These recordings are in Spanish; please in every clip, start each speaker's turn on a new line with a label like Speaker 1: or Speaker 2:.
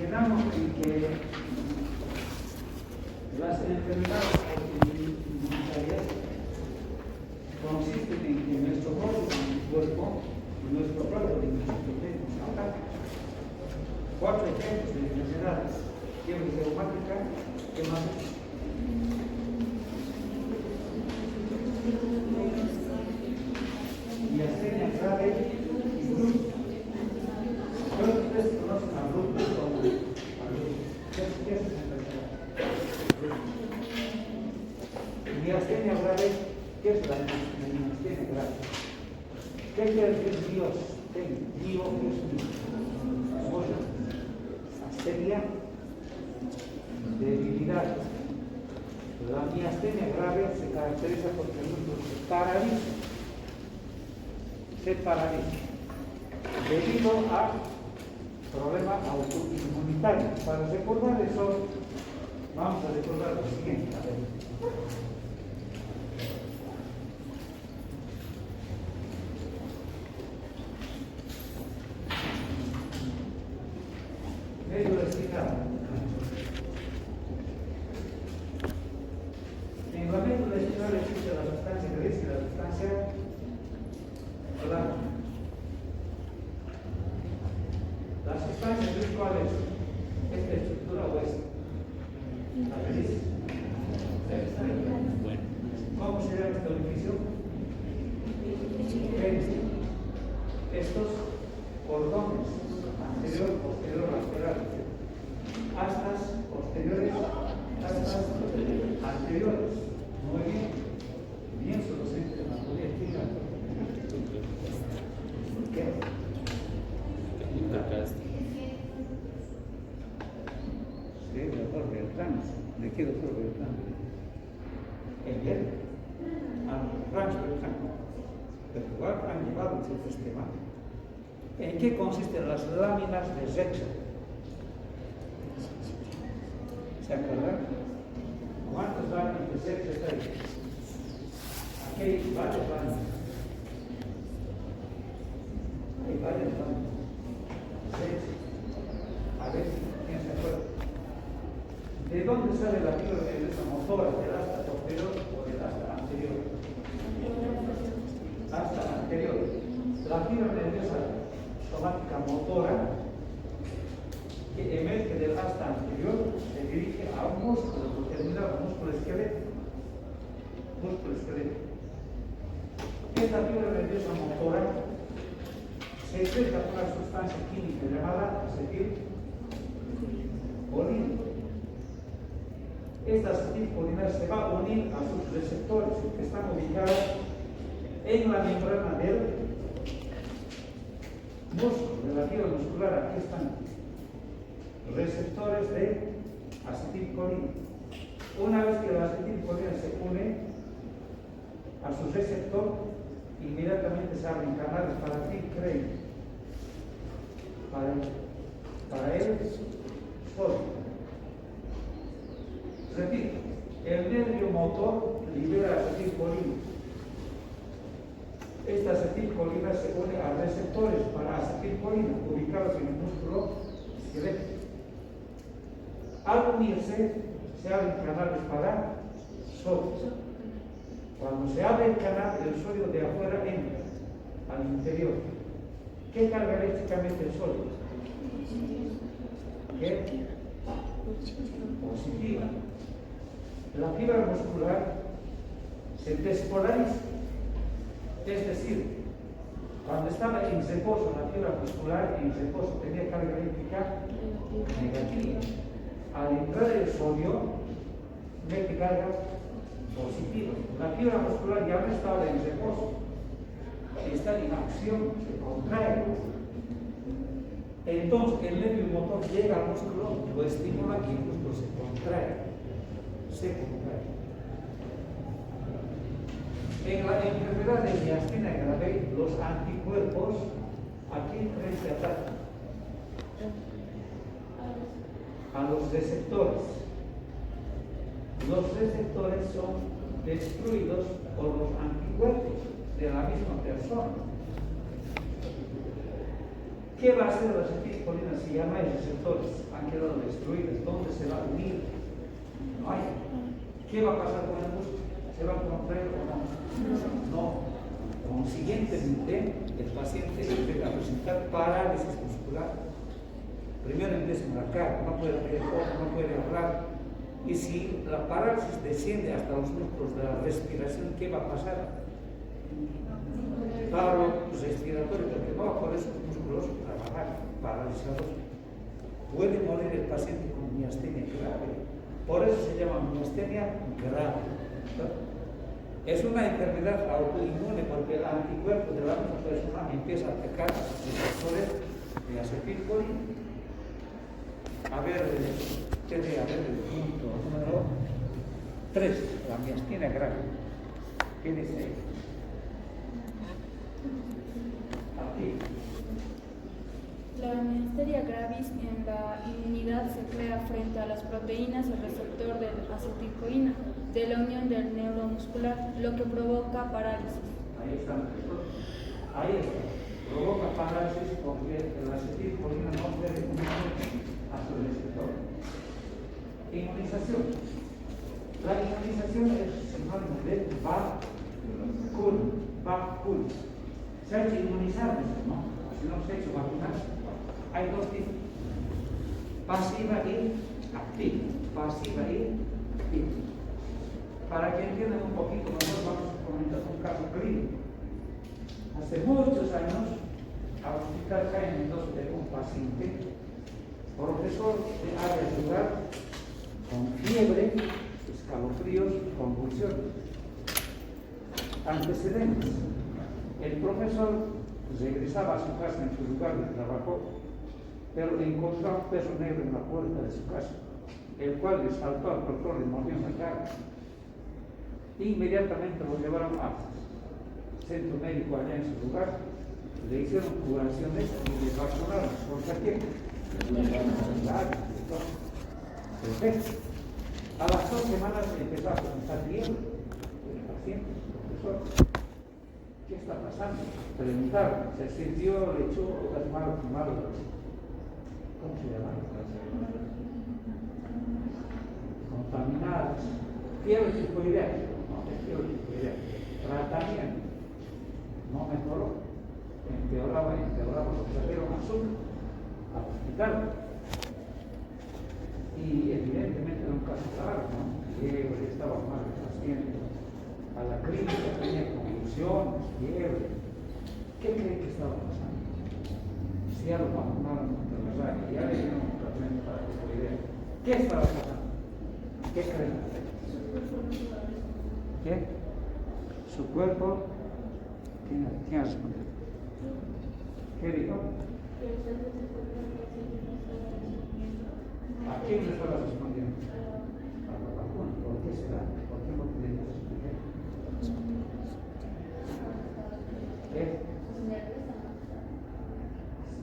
Speaker 1: quedamos en que las enfermedades inmunitarias consisten en que nuestro cuerpo y nuestro cuerpo de nos atacan. 4 ejemplos de enfermedades: fiebre reumática, ¿qué más? Miastenia grave y lupus. Todos ustedes conocen a lupus como ¿qué es esa enfermedad? Miastenia grave, ¿qué es la miastenia grave? ¿Qué quiere decir Dios? Dios es astenia, debilidad. La miastenia grave se caracteriza por que el músculo se paraliza debido a problema autoinmunitario. Para recordar eso, vamos a recordar lo siguiente. A ver. Medio destinado. En la médula destinal existe la sustancia gris y la sustancia blanca. La sustancia gris, ¿cuál es? ¿Esta estructura o esta? La gris. ¿Cómo se llama este orificio? Estos cordones, anterior, posterior, lateral, astas posteriores, astas anteriores. Muy bien. Bien, solo se de materia fija. ¿Qué? Sí, doctor Beltrán. ¿De qué doctor Beltrán? El bien. Franz Beltrán. Pero igual han llevado un cierto sistema. ¿En qué consisten las láminas de sexo? ¿Se acuerdan? ¿Cuántas láminas de sexo hay? Aquí hay varias láminas. Hay varias láminas. Sexo. A ver quién se acuerda. ¿De dónde sale la fibra nerviosa motora? ¿Del asta posterior o del asta anterior? Asta anterior. La fibra nerviosa somática motora que emerge del asta anterior se dirige a un músculo determinado, músculo esqueleto. Esta fibra nerviosa motora se excreta por una sustancia química llamada acetilcolina. Esta acetilcolina se va a unir a sus receptores que están ubicados en la membrana del músculo, de la fibra muscular. Aquí están receptores de acetilcolina. Una vez que la acetilcolina se une a su receptor, inmediatamente se abren canales para filtrar para el sodio. Repito, el nervio motor libera acetilcolina. Esta acetilcolina se une a receptores para acetilcolina ubicados en el músculo esquelético. Al unirse, se abren canales para sodio. Cuando se abre el canal, el sodio de afuera entra al interior. ¿Qué carga eléctricamente el sodio? ¿Qué? Positiva. La fibra muscular se despolariza. Es decir, cuando estaba en reposo la fibra muscular, en reposo tenía carga eléctrica negativa. Al entrar el sodio, mete carga positiva. La fibra muscular ya no estaba en reposo, está en acción, se contrae. Entonces el nervio motor llega al músculo, lo estimula y el músculo se contrae. En la enfermedad de miastenia grave, los anticuerpos aquí se atacan a los receptores. Los receptores son destruidos por los anticuerpos de la misma persona. ¿Qué va a hacer la acetilcolina si ya no hay receptores? Han quedado destruidos. ¿Dónde se va a unir? No hay. ¿Qué va a pasar con el músculo? ¿Se va a contraer o no? No. Consiguientemente, el paciente empieza a presentar parálisis muscular. Primero empieza a marcar, no puede abrir el ojo, no puede hablar. Y si la parálisis desciende hasta los músculos de la respiración, ¿qué va a pasar? Paro respiratorio, porque no va a poder esos músculos trabajar, paralizados. Puede morir el paciente con miastenia grave. Por eso se llama miastenia grave. ¿No? Es una enfermedad autoinmune porque el anticuerpo de la misma persona empieza a atacar a los receptores de acetilcolina. A ver, el punto número 3, la miastenia grave. ¿Qué dice ahí? Aquí.
Speaker 2: La miastenia gravis en la inmunidad se crea frente a las proteínas y receptor de acetilcolina de la unión del neuromuscular, lo que provoca parálisis.
Speaker 1: Ahí está. Ahí está. Provoca parálisis porque la acetilcolina no puede unir a su receptor. Inmunización. La inmunización es sinónimo de vacuna. Se ha hecho inmunizar, ¿no? Si no se ha hecho vacunar. Hay dos tipos. Pasiva y activa. Pasiva y activa. Para que entiendan un poquito mejor, vamos a comentar un caso clínico. Hace muchos años, al hospital Jaime Mendoza llegó un paciente, profesor de área rural, con fiebre, escalofríos, convulsiones. Antecedentes. El profesor regresaba a su casa en su lugar de trabajo, pero encontró un perro negro en la puerta de su casa, el cual le saltó al doctor, le mordió en la cara. Inmediatamente lo llevaron al centro médico allá en su lugar, le hicieron curaciones y le vacunaron. ¿Por qué? Perfecto. A las 2 semanas empezó a presentar fiebre el paciente, el profesor. ¿Qué está pasando? Preguntaron, se sintió, le echó las manos, ¿cómo se llama? Contaminadas. Fiebre tifoidea. Tratamiento. No mejoró. Empeoraba, lo trajeron azul al hospital. Y evidentemente era un caso raro, ¿no? Fiebre, estaba mal el paciente. A la clínica tenía convulsiones, fiebre. ¿Qué cree que estaba pasando? Si ya lo vacunaron contra la rabia, ya le dieron un tratamiento para que se idea. ¿Qué estaba pasando? ¿Qué creen? ¿Qué? Su cuerpo. ¿Quién ha respondido? ¿Qué dijo? ¿A quién le estaba respondiendo? A la vacuna. ¿Por qué será? ¿Por qué no podemos responder? ¿Qué?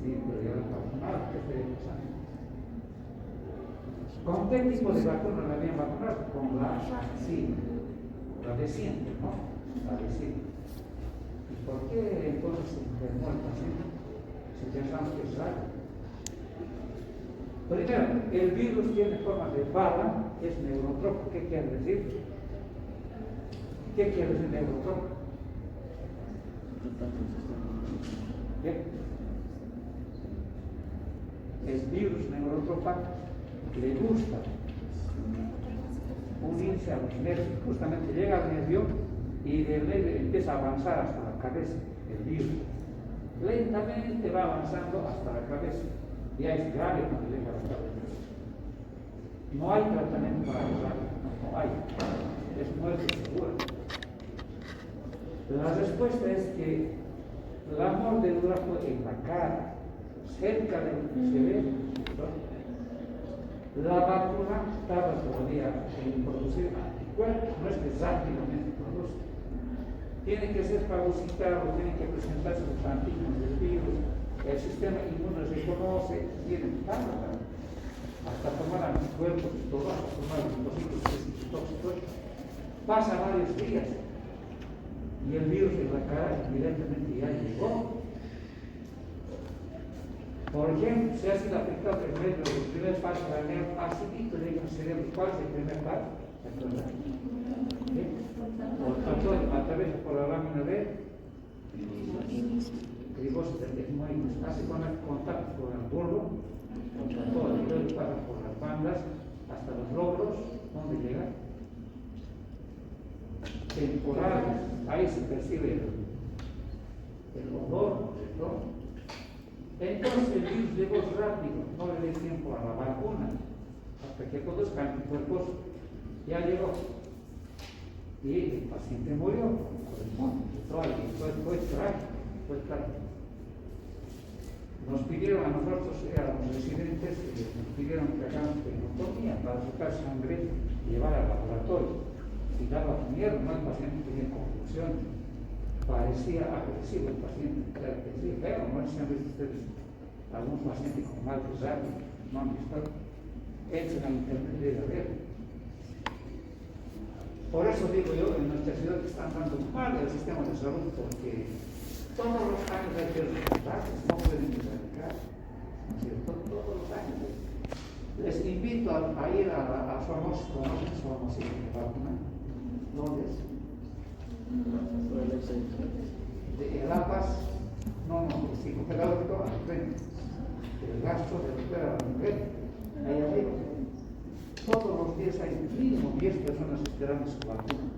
Speaker 1: Sí, pero ya lo vacunaron. ¿Qué estaría pasando? ¿Con qué tipo de vacuna la habían vacunado? Con la reciente, ¿no? La reciente. ¿Y por qué entonces se enfermó el paciente? Si pensamos que es raro. Primero, el virus tiene forma de bala, es neurotropo. ¿Qué quiere decir? ¿Qué quiere decir neurotropo? ¿Qué? Es virus neurotrópico, le gusta unirse a los nervios. Justamente llega al nervio y del nervio empieza a avanzar hasta la cabeza, el virus. Lentamente va avanzando hasta la cabeza. Ya es grave cuando llega a la cabeza. No hay tratamiento para curarlo, no hay. Es muerte segura. La respuesta es que la mordedura fue en la cara, cerca de donde se ve, ¿no? La vacuna tarda todavía en producir anticuerpos, no es que rápidamente produce. Tiene que ser fagocitado, tiene que presentarse los antígenos del virus, el sistema inmune reconoce, tiene tarda hasta tomar anticuerpos y todo, hasta tomar linfocitos tóxicos. Pasa varios días y el virus en la cara evidentemente ya llegó. Por ejemplo, si ha sido aplicado el método del primer par craneal así, le digo al cerebro, ¿cuál es el primer par? A través por la lámina de tribósita etmoides, hace contacto con el bulbo, contra todo el dedo, pasa por las bandas hasta los lóbulos, ¿dónde llega? Temporales, ahí se percibe el olor, ¿no? Entonces el virus llegó rápido, no le dé tiempo a la vacuna, hasta que todos los anticuerpos ya llegó. Y el paciente murió por el mundo, fue trágico, fue trágico. Nos pidieron a nosotros, a los residentes, nos pidieron que hagamos pneumotomía para sacar sangre y llevar al laboratorio. Y daba miedo, ¿no? El paciente tenía confusión, parecía agresivo el paciente, claro que sí, pero no se han visto ustedes algún paciente con mal desarme, no han visto, entran a internet de ver. Por eso digo yo, en nuestra ciudad están dando mal el sistema de salud, porque todos los años hay que resultados, no pueden erradicar, ¿no es cierto? Todos los años. Les invito a ir a famosos, ¿conocen su famosa vacuna? ¿Dónde es? De La Paz, no, psicopedagógico al frente, el gasto de recupera la mujer, ahí arriba. Todos los días hay mínimo 10 personas esperando su vacuna.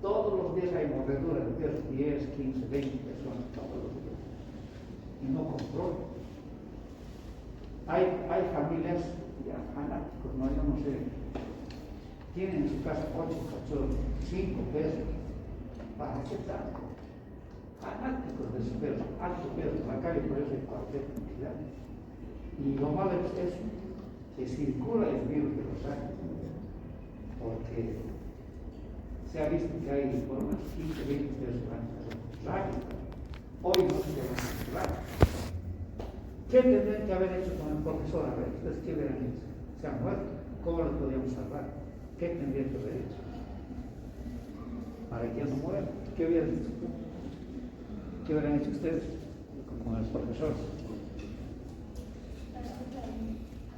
Speaker 1: Todos los días hay mordedura de perros, 10, 15, 20 personas, todos los días. Y no control. Hay familias ya fanáticos, no, yo no sé. Tienen en su casa 8 cachorros, 5 perros, para qué tanto. Fanáticos de sus perros, altos perros, en la calle por eso hay cualquier cantidad. Y lo malo es eso, que circula el virus de los años, porque se ha visto que hay por unos 15, 20 perros rayos. Hoy no se van a cerrar. ¿Qué tendrían que haber hecho con el profesor? A ver, ¿ustedes qué hubieran hecho? Se han muerto, ¿cómo lo podíamos salvar? ¿Qué tendrían que haber hecho? Para que no muera, ¿qué hubieran hecho? ¿Qué hubieran hecho ustedes con el profesor?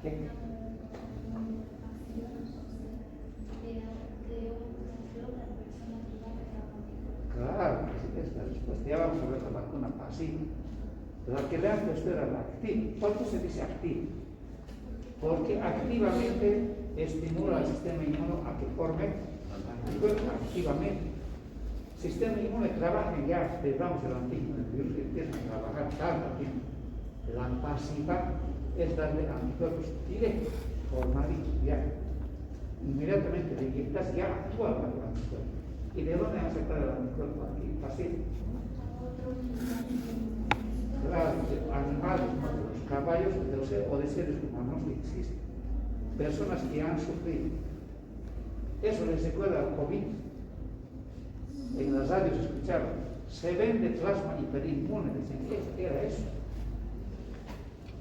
Speaker 1: ¿Qué? Claro, es la respuesta. Ya vamos a ver la vacuna pasiva. La que le han puesto era la activa. ¿Por qué se dice activa? Porque activamente estimula al sistema inmune a que forme anticuerpos activamente. El sistema inmune trabaja ya, damos el antígeno del virus, empieza a trabajar cada tiempo. La pasiva es darle anticuerpos directos, formaditos ya. Inmediatamente le inyectas, ya actúa el anticuerpo. ¿Y de dónde van a sacar el anticuerpo aquí? Pasivo. Claro, animales, ¿no? De los caballos o de seres humanos que existen. Personas que han sufrido. Eso les recuerda al COVID. En las radios escuchaban, se vende plasma hiperinmune, dicen, ¿qué era eso?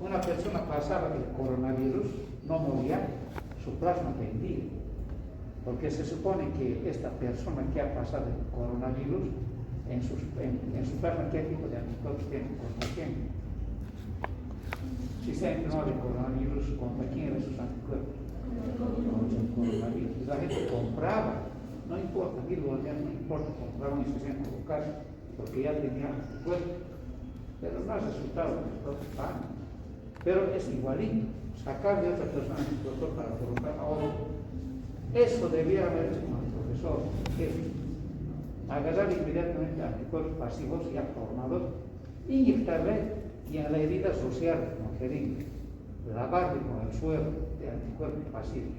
Speaker 1: Una persona pasaba el coronavirus, no moría, su plasma vendía. Porque se supone que esta persona que ha pasado el coronavirus, en su plasma, ¿qué tipo de anticuerpos tiene? ¿Contra quién? Si se ha enfermado de coronavirus, ¿contra quién eran sus anticuerpos? Contra el coronavirus. Y la gente compraba, no importa, 1000 bolivianos, no importa, compraban y se hacían colocar, porque ya tenían anticuerpos. Pero no ha resultado de todo pan. Pero es igualito, sacar de otra persona anticuerpos para colocar a otro. Eso debiera haber hecho con el profesor, agarrar inmediatamente anticuerpos pasivos ya formados, inyectarle y en la herida social, como jeringa, lavarle con el suero de anticuerpos pasivos.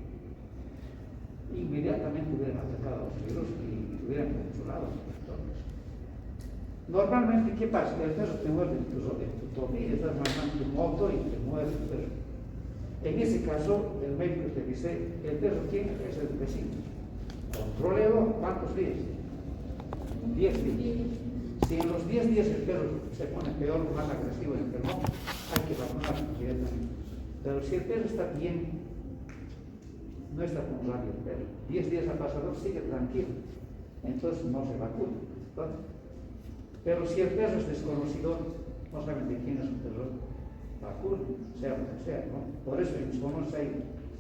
Speaker 1: Inmediatamente hubieran atacado a los virus y hubieran controlado los vectores. Normalmente, ¿qué pasa? El perro te muerde en tu tobillo, estás mandando tu moto y te muerde el perro. En ese caso, el médico te dice, el perro tiene que ser el vecino. Contrólelo, ¿cuántos días? 10 días. Si en los 10 días el perro se pone peor, más agresivo y enfermo, hay que vacunarlo inmediatamente. Pero si el perro está bien, no está con rabia el perro, 10 días ha pasado, sigue tranquilo, entonces no se vacuna. Pero si el perro es desconocido, no saben de quién es un perro, vacuna, sea lo que sea, ¿no? Por eso somos ahí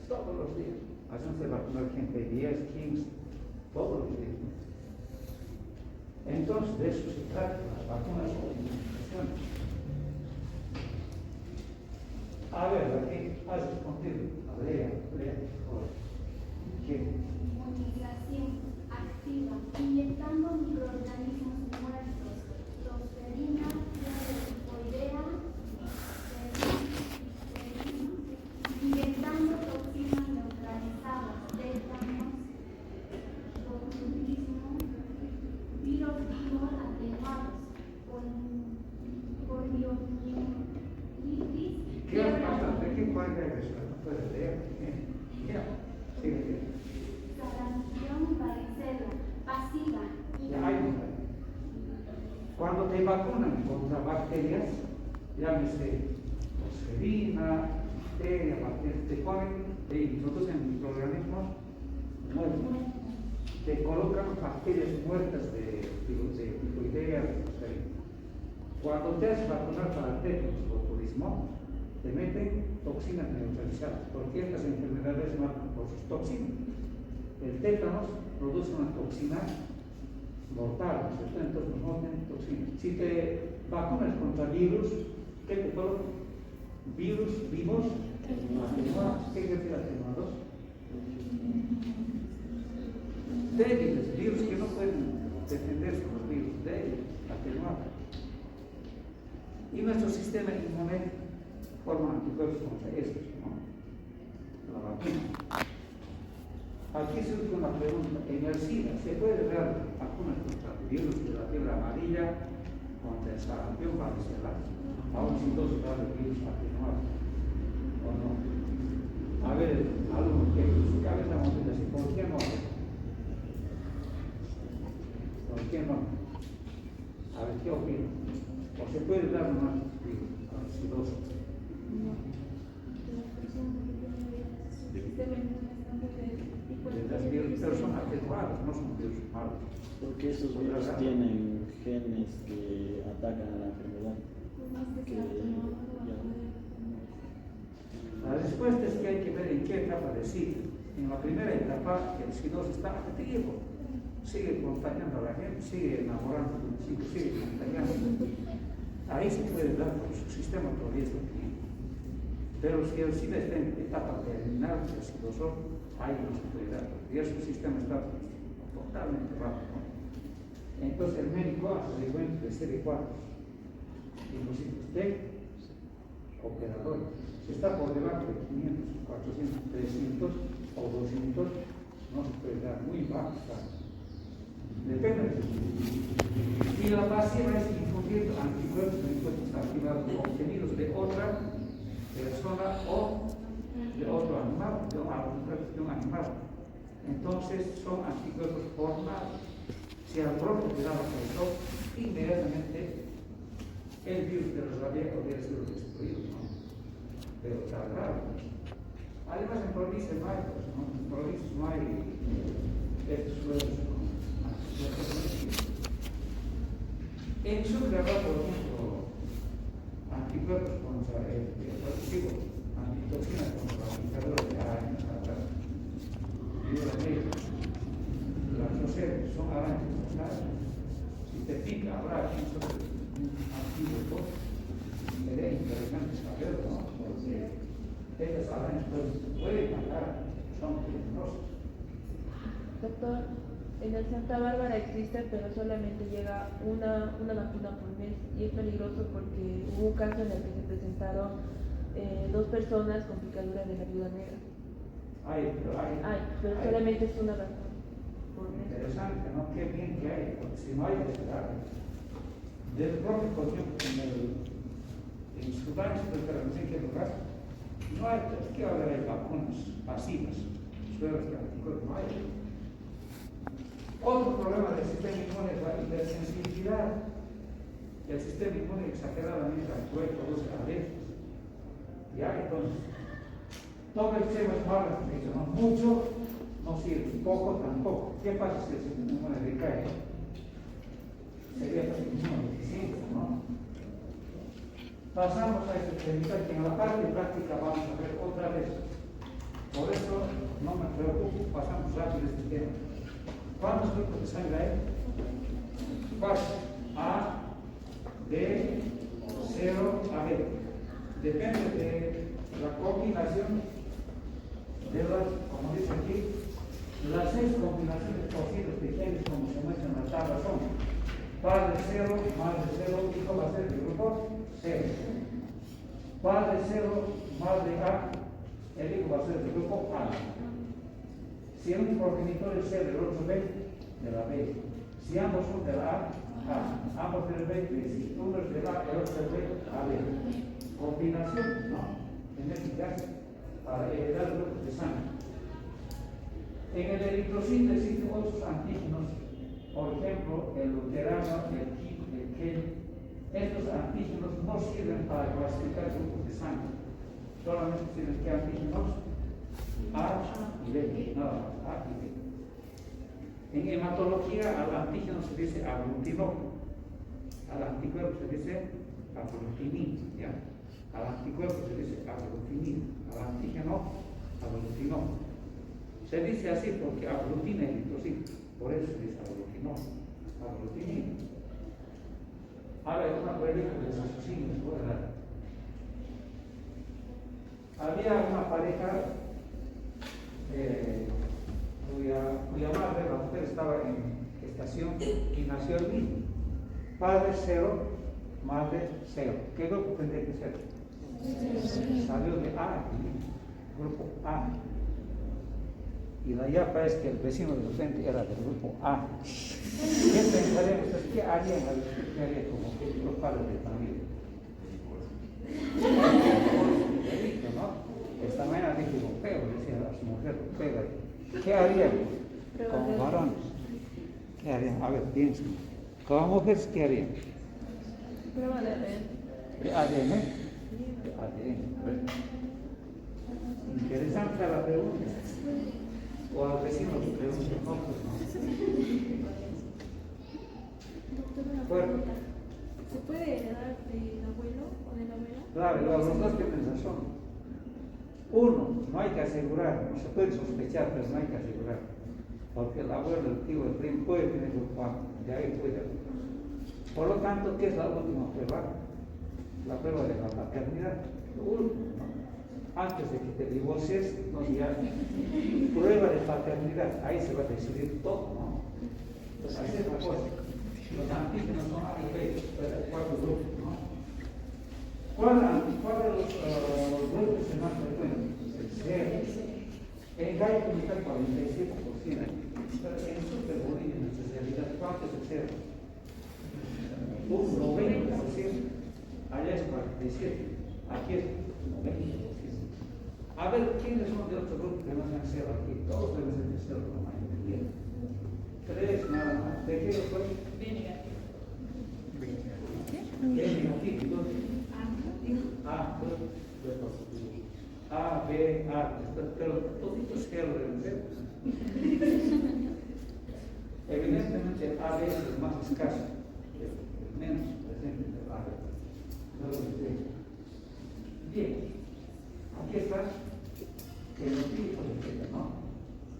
Speaker 1: todos los días. Hacemos de vacunar gente 10, 15, todos los días, ¿no? Entonces, de eso se trata, las vacunas o inmunizaciones. A ver, aquí has respondido. Lea, por favor. ¿Quién?
Speaker 3: Inmunización activa, inyectando microorganismos muertos, tosferina, tiroidea, inyectando toxinas neutralizadas, tétanos, botulismo, virus vivos atenuados, poliomielitis.
Speaker 1: ¿Qué pasa? ¿De qué cuadra es eso? No puedes leer. Ya, sigue.
Speaker 3: Sarampión, varicela, pasiva.
Speaker 1: Cuando te vacunan contra bacterias, llámese tosferina, bacteria, te ponen, te introducen microorganismos muertos, te colocan bacterias muertas de tiroidea, de tosferina. Cuando te haces vacunar para tétanos o botulismo, te meten toxinas neutralizadas, porque estas enfermedades matan por sus toxinas. El tétanos produce una toxina mortal, ¿no es cierto? Entonces nos meten toxinas. Si te vacunas contra virus, ¿qué te colocan? Virus vivos atenuados. ¿Qué quiere decir atenuados? Débiles, virus que no pueden defenderse con los virus, débiles, atenuados. Y nuestro sistema inmune forma anticuerpos contra estos, ¿no? La vacuna. Aquí surge una pregunta. En el SIDA, ¿se puede dar vacunas contra el virus de la fiebre amarilla, contra el sarampión, varicela, aún sin dosis de virus atenuado? ¿O no? A ver, algo que su cabeza monta así, ¿por qué no? ¿Por qué no? A ver, ¿qué opina? ¿O se puede dar más virus acidoso? Las virus son atenuados, no son virus malos.
Speaker 4: Porque esos virus tienen genes que atacan a la enfermedad.
Speaker 1: La respuesta es que hay que ver en qué etapa de SIDA. En la primera etapa, el SIDOS está activo, sigue contagiando a la gente, sigue enamorando a los chicos, sigue contagiando. Ahí se puede dar porque su sistema todavía está activo. Pero si el SIDA está en etapa terminal del SIDOSO, ahí no se puede dar, porque ya su sistema está totalmente bajo, ¿no? Entonces el médico hace de cuenta de CD4, inclusive usted, operador, si está por debajo de 500, 400, 300 o 200, no se puede dar, muy bajo está. Depende del estudio. Y la pasiva es infundir anticuerpos activados obtenidos de otra persona o de otro animal, de un animal. Entonces son anticuerpos formados. Si al propio te daba causó, inmediatamente el virus de los rabies hubiera sido destruido, ¿no? Pero está grave. Además en provincias no hay, pues, ¿no? En provincias no hay estos suelos con anticuerpos. En Sucre habrá, por ejemplo, anticuerpos contra el antitoxinas contra la picadura de arañas, las roseras son arañas, ¿sabes? Si te pica, habrá un antídoto. Sería interesante saberlo, ¿no? Porque estas arañas pueden matar, son peligrosas.
Speaker 5: Doctor, en el Santa Bárbara existe, pero solamente llega una vacuna por mes y es peligroso porque hubo un caso en el que se presentaron 2 personas con picadura de la viuda negra. Pero solamente es una vacuna por mes.
Speaker 1: Interesante, ¿no? Qué bien que hay, porque si no hay necesidad. Del propio coño, en Sudán, no sé en qué lugar, no hay, ¿qué va a haber? Hay vacunas pasivas, sueros de anticuerpos, no hay. Otro problema del sistema inmune es la hipersensibilidad. El sistema inmune exageradamente actúa y produce alergias. Ya, entonces, todo el sistema inmune, ¿no? Mucho no sirve, poco tampoco. ¿Qué pasa si el sistema inmune decae? Sería inmunodeficiencia, ¿no? Pasamos a este territorio que en la parte práctica vamos a ver otra vez. Por eso no me preocupo, pasamos rápido este tema. ¿Cuántos grupos de sangre hay? 4. A, B, 0, AB. Depende de la combinación de las, como dice aquí, las 6 combinaciones posibles de genes, como se muestra en la tabla, son par de 0, más de 0, hijo va a ser el grupo 0. Par de 0, más de A, el hijo va a ser el grupo A. Si un progenitor es C del otro B, de la B. Si ambos son de la A, ambos del B, si uno es de A, el otro del B, A, B. Combinación, no. En este caso, para heredar grupos de sangre. En el eritrocito existen otros antígenos, por ejemplo, el luterano, el KIT, el KEL. Estos antígenos no sirven para clasificar grupos de sangre, solamente sirven que antígenos A y B, nada más, A y B. En hematología al antígeno se dice aglutinógeno, al anticuerpo se dice aglutinina, ¿ya? Al anticuerpo se dice aglutinina, al antígeno aglutinógeno. Se dice así porque aglutina el eritrocito, por eso se dice aglutinina. Ahora es una prueba de los asesinos, ¿verdad? Había una pareja cuya madre, la mujer, estaba en gestación y nació el niño. Padre 0, madre 0. ¿Qué grupo tendría que ser? Salió de A, grupo A. Y la yapa es que el vecino del frente era del grupo A. ¿Qué pensarían ustedes? ¿Qué harían? ¿Qué harían como los padres de familia? ¿No? Esta mañana dije, lo pego, decía a su mujer, lo pega. ¿Qué harían como varones? ¿Qué harían? A ver, piensen. Como mujeres, ¿qué harían?
Speaker 5: Prueba de ADN.
Speaker 1: ¿De ADN? ADN. Interesante la pregunta. O al vecino le pregunta, no, pues no.
Speaker 6: Doctor, una
Speaker 1: Fuerte.
Speaker 6: pregunta. ¿Se puede heredar del abuelo o de la abuela?
Speaker 1: Claro, los dos tienen razón. Uno, no hay que asegurar, no se puede sospechar, pero no hay que asegurar. Porque el abuelo, el tío, el primo puede tener un cuadro, de ahí puede. Por lo tanto, ¿qué es la última prueba? La prueba de la paternidad. Uno, ¿no? Antes de que te divorcies, no ya prueba de paternidad, ahí se va a decidir todo, ¿no? Entonces, así es la cosa. Los antígenos son A y B, 4 grupos, ¿no? ¿Cuál de los grupos es más frecuente? El C. En gallo está el 47%, pero en superbolivia, en especialidad, ¿cuánto es el C? Un 90%. Allá es 47%, aquí es 90%. A ver, ¿quiénes son de otro grupo que no sean cero aquí? Todos deben ser de cero, la mayoría. 3 nada más. ¿De qué fue?
Speaker 2: B negativo.
Speaker 1: B negativo. A, A, B, A. Pero todos cero deben ser. Evidentemente el AB es el más escaso, el menos presente del AB. Bien, aquí está. En los tipos de ¿no?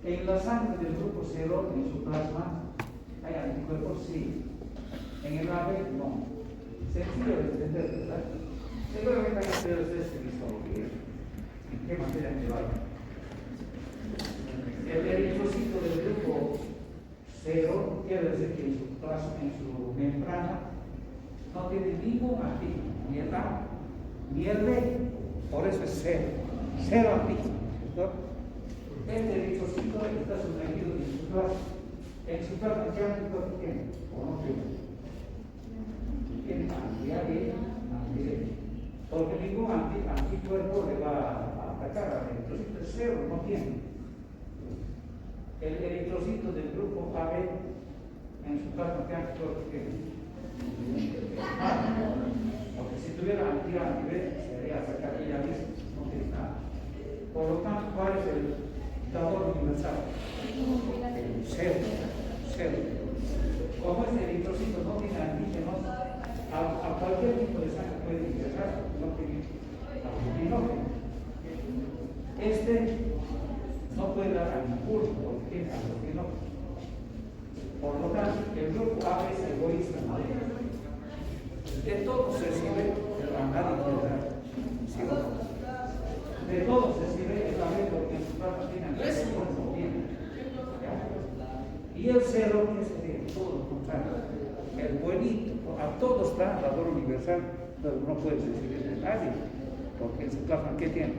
Speaker 1: En la sangre del grupo 0, en su plasma, hay anticuerpos, sí. En el ave, no. Sencillo de entender, ¿verdad? Seguramente hay que hacer ustedes en histología. ¿En qué materia me va? El eritrocito del grupo 0 quiere decir que en su plasma, en su membrana, no tiene ningún antígeno, ni el A, ni el B. Por eso es 0. 0 antígeno. Este eritrocito está sumergido en su plasma. En su plasma, ¿qué anticuerpo tiene? ¿O no tiene? Tiene anti-A, anti-B. Porque ningún anticuerpo le va a atacar al eritrocito. Es 0, no tiene. El eritrocito del grupo AB en su plasma, ¿qué anticuerpo tiene? Porque si tuviera anti-A, anti-B, sería atacar ella misma. No tiene nada. Por lo tanto, ¿cuál es el dador universal? El 0. Como este eritrocito no tiene antígenos, A cualquier tipo de sangre puede ingresar, no tiene aglutinógeno. Este no puede dar al impulso porque tiene aglutinógeno. Por lo tanto, el grupo A es egoísta. De todo se sirve el andar integral. ¿Sí o no? De todo se sirve el haber porque en su plasma tiene no tiene. Y el cero, ¿qué sería? Todo lo contrario. El buenito, a todos está la valor universal, pero no puedes recibir de nadie, porque en su plasma, ¿qué tiene?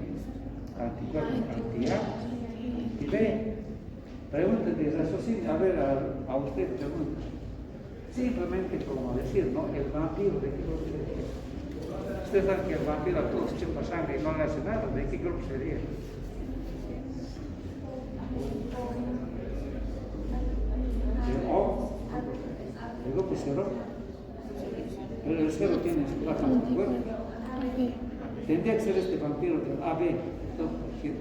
Speaker 1: Anticuerpo, anti-A, anti-B. Pregúntete, raciocinio, a ver, a usted pregunta. Simplemente como decir, ¿no? El vampiro, ¿de qué grupo sería? Ustedes saben que el vampiro a todos chupa sangre y no le hace nada, ¿de qué grupo sería? El O, el grupo cero. Pero el cero tiene su plasma anticuerpo. Tendría que ser este vampiro del AB,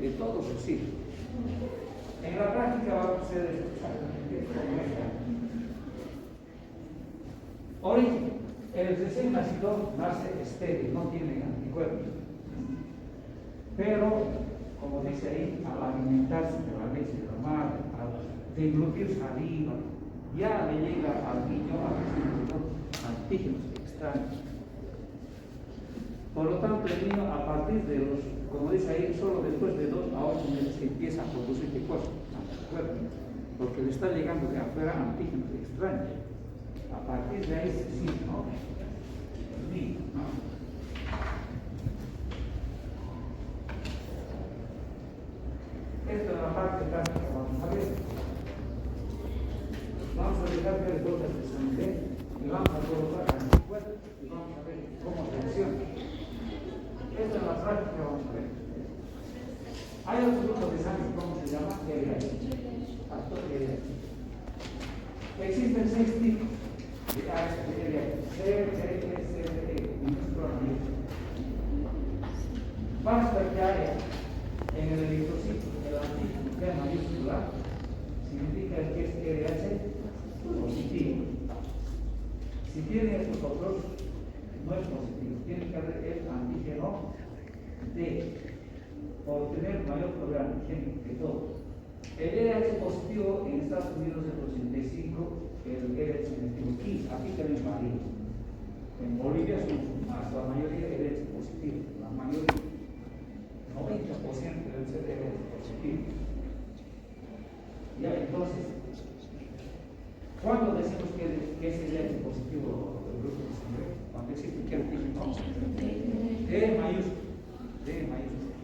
Speaker 1: de todos sí. En la práctica va a ser exactamente como esta. Origen. El recién nacido nace estéril, no tiene anticuerpos. Pero, como dice ahí, al alimentarse de la leche de la madre, al deglutir saliva, ya le llega al niño a recibir antígenos extraños. Por lo tanto, el niño a partir de los, como dice ahí, solo después de 2 a 8 meses empieza a producir anticuerpos, porque le está llegando de afuera antígenos extraños. A partir de ahí sí, ¿no? Sí, ¿no? Esta es la parte práctica, vamos a ver. Vamos a dejar ver gotas de sangre y vamos a colocar anticuerpos y vamos a ver cómo reacciona. Esta es la práctica, vamos a ver. Hay otro grupo de sangre, ¿cómo se llama? Factor RH. Existen 6 tipos de RH, C, basta que haya en el eritrocito el antígeno G mayúscula, significa que es RH positivo. Si tiene estos otros, no es positivo, tiene que haber el antígeno D, por tener mayor programa que todo. El RH positivo en Estados Unidos es 85, el RH negativo 15, aquí también varía. En Bolivia son más, la mayoría RH positivo, la mayoría, 90% debe ser RH positivo. Ya, entonces, ¿cuándo decimos que es el RH positivo del grupo de sangre? Cuando existe ¿qué antígeno? D mayúscula, D mayúscula.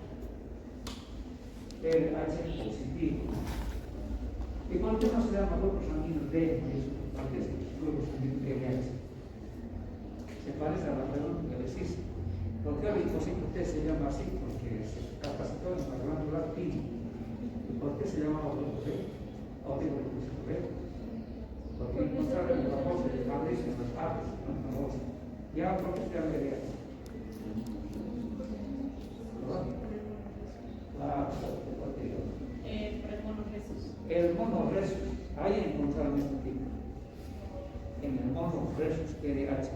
Speaker 1: RH positivo. ¿Y por qué no se llama grupo sanguíneo D mayúscula? Porque es grupo sanguíneo RH. Se parece a la pregunta que les hice. ¿Por qué el linfocito T se llama así? Porque se capacitó en la glándula T. ¿Y por qué se llama grupo B? O digo linfocito B. Porque encontraron en la bolsa de Madrid en las aves, en la bolsa. Ya, ¿por qué se llama RH? El monorresus, ahí encontraron este tipo. En el monorresus RH.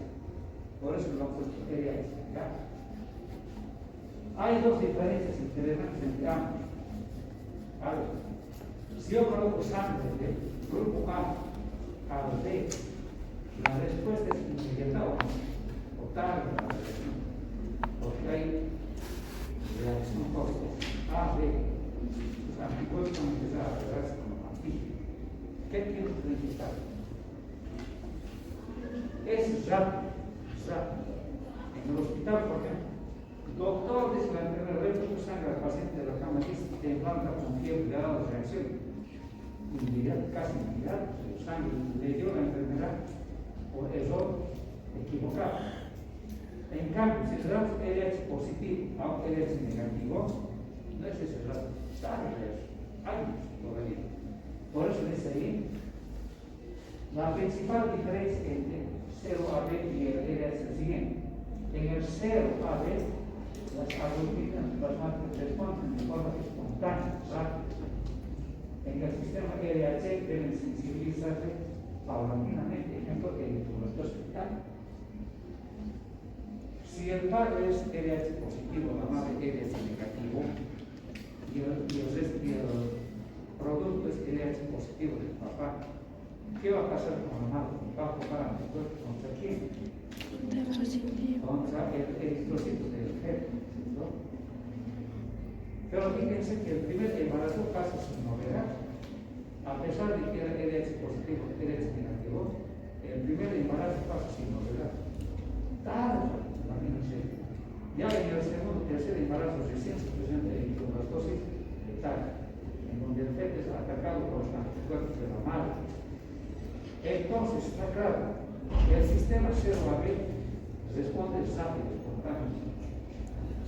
Speaker 1: Por eso lo han puesto RH. ¿Ya? Hay 2 diferencias interesantes entre ambos. A ver, si yo coloco sangre del grupo A al D, la respuesta es inmediata o tarde la reacción. Porque hay reacción corta. A, B. Los anticuerpos van a empezar a pegarse con los antígenos. ¿Qué tiene que necesitar? Es rápido. En el hospital, por ejemplo, el doctor dice la enfermera, le puso sangre al paciente de la cama, dice, te planta con fiebre, le ha dado reacción. Inmediato, casi inmediato, su sangre le dio la enfermedad por error equivocado. En cambio, si le damos RH positivo a un RH negativo, no es ese rato, sabe años todavía. Por eso dice ahí, la principal diferencia entre 0AB y el RH es el siguiente. En el 0AB, las aglutinas plasmáticas responden de forma espontánea, rápida. En el sistema RH deben sensibilizarse paulatinamente, ejemplo, el electrohospital. Si el padre es RH positivo, la madre RH negativo, y el producto es RH positivo del papá, ¿qué va a pasar con la madre? Va a formar anticuerpos contra quién? Contra el eritrocito del gen, ¿no? Pero fíjense que el primer embarazo pasa sin novedad. A pesar de que era RH positivo, RH negativo, el primer embarazo pasa sin novedad. Tarda, imagínense. Ya en el segundo, tercer embarazo recién se presenta eritroblastosis letal, en donde el feto es atacado por los anticuerpos de la madre. Entonces, está claro, el sistema 0AB responde rápido, espontáneo.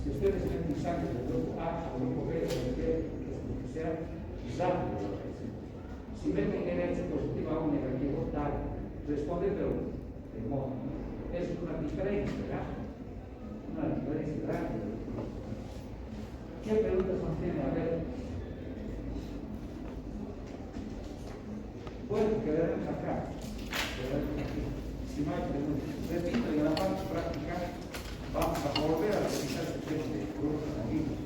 Speaker 1: Si ustedes ven sangre del grupo A o grupo B o el B, lo que sea, rápido. Si ven RH positiva o negativo, tal, responde pero de modo. Es una diferencia, ¿verdad? Una diferencia grande. ¿Qué preguntas nos tiene? A ver. Bueno, quedaremos acá. Si no hay preguntas. Repito, en la parte práctica vamos a volver a revisar este tema de grupos sanguíneos.